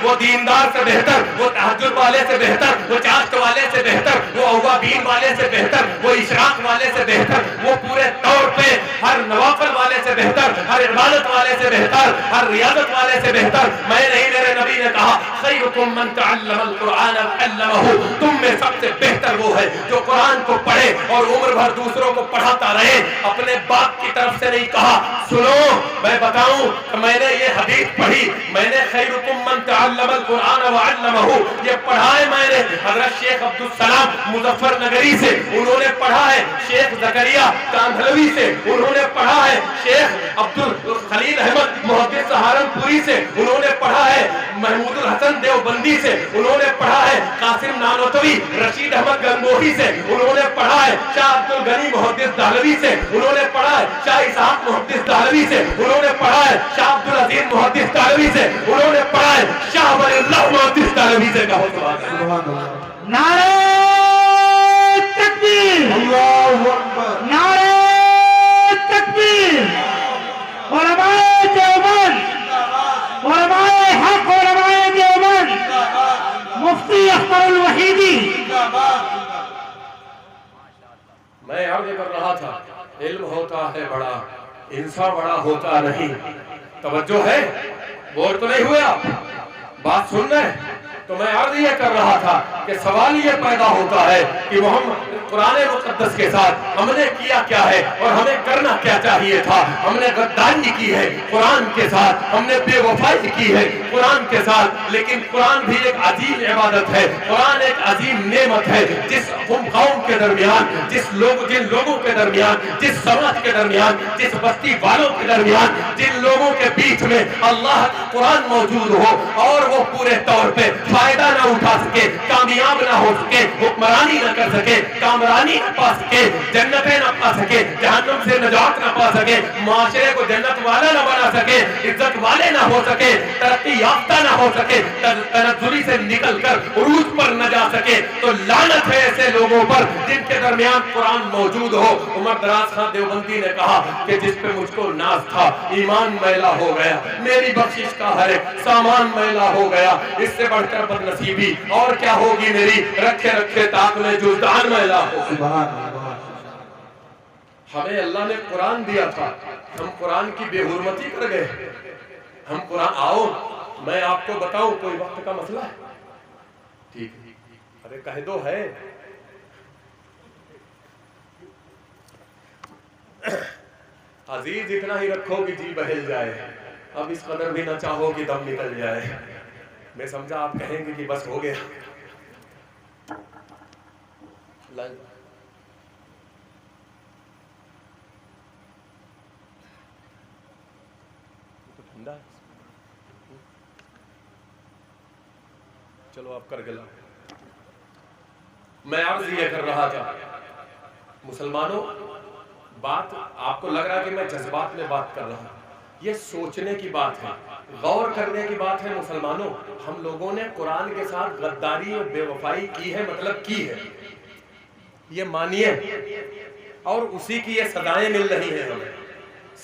وہ دیندار سے بہتر، وہ تہجد والے سے بہتر، وہ چاشت والے سے بہتر، وہ اوابین والے سے بہتر، وہ اشراق والے سے بہتر، وہ پورے طور پہ ہر نوافل والے سے بہتر، ہر عبادت والے سے بہتر، ہر ریاضت والے سے بہتر میں نہیں، میرے نبی نے کہا خیرکم من تعلم القرآن وعلمہ، تم میں سب سے بہتر وہ ہے جو قرآن کو پڑھے اور عمر بھر دوسروں کو پڑھاتا رہے۔ اپنے باپ کی طرف سے نہیں کہا۔ سنو میں بتاؤں کہ میں نے یہ حدیث پڑھی، میں نے خیرکم من تعلم القرآن وعلمہ یہ پڑھا ہے، میں نے حضرت شیخ عبدالسلام مظفر نگری سے انہوں نے پڑھا ہے، شیخ زکریا کاندھلوی سے انہوں نے پڑھا ہے، شیخ عبدالخلیل احمد محدث سہارنپوری سے انہوں نے پڑھا ہے، محمود الحسن دیوبندی سے انہوں نے پڑھا ہے، قاسم نانوتوی رشید احمد گنگوہی سے انہوں نے پڑھا ہے، شاہ عبد الغنی محدث دہلوی سے انہوں نے پڑھا ہے، شاہ اسحاق محدث دہلوی سے انہوں نے پڑھا ہے، شاہ عبد العزیز محدث دہلوی سے انہوں نے پڑھا ہے، شاہ ولی اللہ محدث دہلوی سے کہو سبحان اللہ۔ نعرہ تکبیر، اللہ اکبر، نعرہ تکبیر، علماء دیوبند، علماء حق، علماء دیوبند، مفتی اختر الوحیدی۔ میں عرض کر رہا تھا علم ہوتا ہے بڑا، انسان بڑا ہوتا نہیں۔ توجہ ہے؟ بول تو نہیں ہوئے آپ؟ بات سن رہے ہیں؟ تو میں عرض یہ کر رہا تھا کہ سوال یہ پیدا ہوتا ہے کہ محمد قرآن مقدس کے ساتھ ہم نے کیا کیا ہے اور ہمیں کرنا کیا چاہیے تھا؟ ہم نے غداری کی ہے قرآن کے ساتھ، ہم نے بے وفائی کی ہے قرآن کے ساتھ، لیکن قرآن بھی ایک عظیم عبادت ہے، قرآن ایک عظیم نعمت ہے، جس قوم کے درمیان، جن لوگوں کے درمیان، جس سماج کے درمیان، جس بستی والوں کے درمیان، جن لوگوں کے بیچ میں اللہ کا قرآن موجود ہو اور وہ پورے طور پہ فائدہ نہ اٹھا سکے، کامیاب نہ ہو سکے، حکمرانی نہ کر سکے، کامرانی نہ پا سکے، جنتیں نہ پا سکے، جہنم سے نجات نہ پا سکے، معاشرے کو جنت والا نہ بنا سکے، عزت والے نہ ہو سکے، ترقی یافتہ نہ ہو سکے، تنزلی سے نکل کر عروج پر نہ جا سکے، تو لعنت ہے ایسے لوگوں پر جن کے درمیان قرآن موجود ہو۔ عمر دراز خان دیوبندی نے کہا کہ جس پہ مجھ کو ناز تھا ایمان میلا ہو گیا، میری بخشش کا ہر ایک سامان میلا ہو گیا، اس سے بڑھ کر بد نصیبی اور کیا ہوگی میری، رکھے رکھے طاق میں جزدان میلا ہو۔ ہمیں اللہ نے قرآن دیا تھا، ہم قرآن کی بے حرمتی کر گئے۔ ہم قرآن آؤ میں آپ کو بتاؤں کوئی وقت کا مسئلہ ہے؟ ٹھیک ارے کہہ دو ہے۔ عزیز اتنا ہی رکھو کہ جی بہل جائے، اب اس قدر بھی نہ چاہو کہ دم نکل جائے۔ میں سمجھا آپ کہیں گے کہ بس ہو گیا۔ چلو آپ کر گلا۔ میں عرض یہ کر رہا تھا مسلمانوں، بات آپ کو لگ رہا ہے کہ میں جذبات میں بات کر رہا ہوں، یہ سوچنے کی بات ہے، غور کرنے کی بات ہے۔ مسلمانوں، ہم لوگوں نے قرآن کے ساتھ غداری اور بے وفائی کی ہے، مطلب کی ہے، یہ مانیے، اور اسی کی یہ سزائیں مل رہی ہیں ہمیں،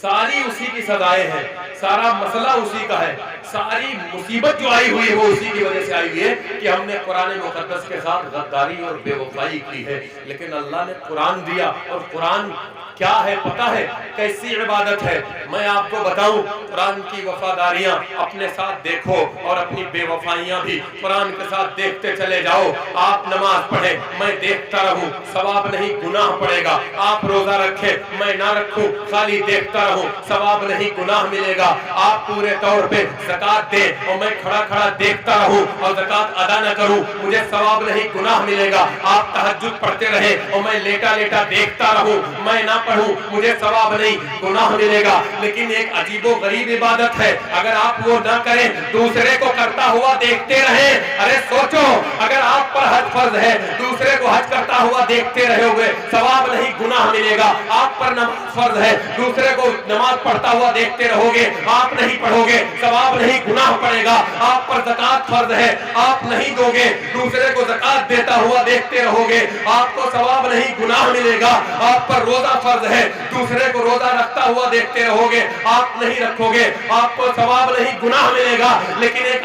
ساری اسی کی سزائیں ہیں، سارا مسئلہ اسی کا ہے، ساری مصیبت جو آئی ہوئی ہے وہ اسی کی وجہ سے آئی ہوئی ہے کہ ہم نے قرآن مقدس کے ساتھ غداری اور بے وفائی کی ہے۔ لیکن اللہ نے قرآن دیا، اور قرآن کیا ہے پتہ ہے؟ کیسی عبادت ہے؟ میں آپ کو بتاؤں، قرآن کی وفاداریاں اپنے ساتھ دیکھو اور اپنی بے وفائیاں بھی قرآن کے ساتھ دیکھتے چلے جاؤ۔ آپ نماز پڑھیں، میں دیکھتا رہوں، ثواب نہیں گناہ پڑے گا۔ آپ روزہ رکھیں، میں نہ رکھوں، خالی دیکھتا رہوں، ثواب نہیں گناہ ملے گا۔ آپ پورے طور پہ زکوٰۃ دیں اور میں کھڑا کھڑا دیکھتا رہوں اور زکوٰۃ ادا نہ کروں، مجھے ثواب نہیں گناہ ملے گا۔ آپ تہجد پڑھتے رہیں اور میں لیٹا لیٹا دیکھتا رہوں، میں نہ پڑھوں، مجھے ثواب نہیں گناہ ملے گا۔ لیکن ایک عجیب و غریب عبادت ہے، اگر آپ وہ نہ کریں، دوسرے کو کرتا ہوا دیکھتے رہیں۔ ارے سوچو، اگر آپ پر حج فرض ہے، دوسرے کو حج کرتا ہوا دیکھتے رہے ہوئے، ثواب نہیں گناہ ملے گا۔ آپ پر نماز فرض ہے، دوسرے کو نماز پڑھتا ہوا دیکھتے رہو گے، آپ نہیں پڑھو گے، ثواب نہیں گناہ پڑے گا۔ آپ پر زکوٰۃ فرض ہے، آپ نہیں دو گے، دوسرے کو زکوٰۃ دیتا ہوا دیکھتے رہو گے، آپ کو ثواب نہیں گناہ ملے گا۔ آپ پر روزہ فرض ہے، دوسرے کو روزہ رکھتا ہوا دیکھتے رہو گے، آپ نہیں رکھو گے، آپ کو ثواب نہیں گناہ ملے گا۔ لیکن ایک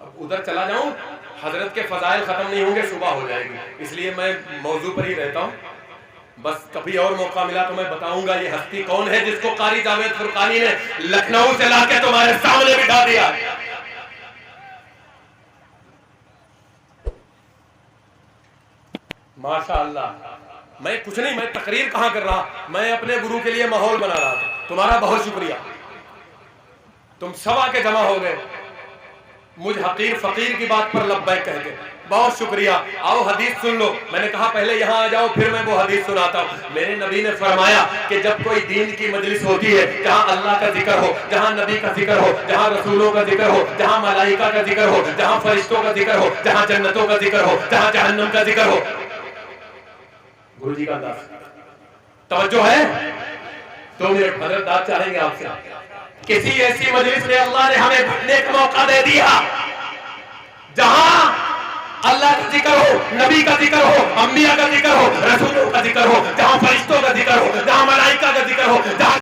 اب ادھر چلا جاؤں حضرت کے فضائل ختم نہیں ہوں گے، صبح ہو جائے گی، اس لیے میں موضوع پر ہی رہتا ہوں. بس کبھی اور موقع ملا تو میں بتاؤں گا یہ ہستی کون ہے جس کو قاری جاوید فرقانی نے لکھنؤ سے لا کے تمہارے سامنے بٹھا دیا. ماشاء اللہ. میں کچھ نہیں، میں تقریر کہاں کر رہا، میں اپنے گرو کے لیے ماحول بنا رہا تھا. تمہارا بہت شکریہ، تم سب آ کے جمع ہو گئے مجھ حقیر فقیر کی بات پر لبیک کہہ کے. بہت شکریہ. آؤ حدیث سن لو. میں نے کہا پہلے یہاں آ جاؤ پھر میں وہ حدیث سناتا ہوں. میرے نبی نے فرمایا کہ جب کوئی دین کی مجلس ہوتی ہے جہاں اللہ کا ذکر ہو، جہاں نبی کا ذکر ہو، جہاں رسولوں کا ذکر ہو، جہاں ملائکہ کا ذکر ہو، جہاں فرشتوں کا ذکر ہو، جہاں جنتوں کا ذکر ہو، جہاں جہنم کا ذکر ہو. گرو جی کا انداز توجہ ہے؟ تو میرے حضرت داد چاہیں گے آپ سے. کسی ایسی مجلس میں اللہ نے ہمیں بھٹنے کا موقع دے دیا جہاں اللہ کا ذکر ہو، نبی کا ذکر ہو، انبیاء کا ذکر ہو، رسولوں کا ذکر ہو، جہاں فرشتوں کا ذکر ہو، جہاں ملائکہ کا ذکر ہو، جہاں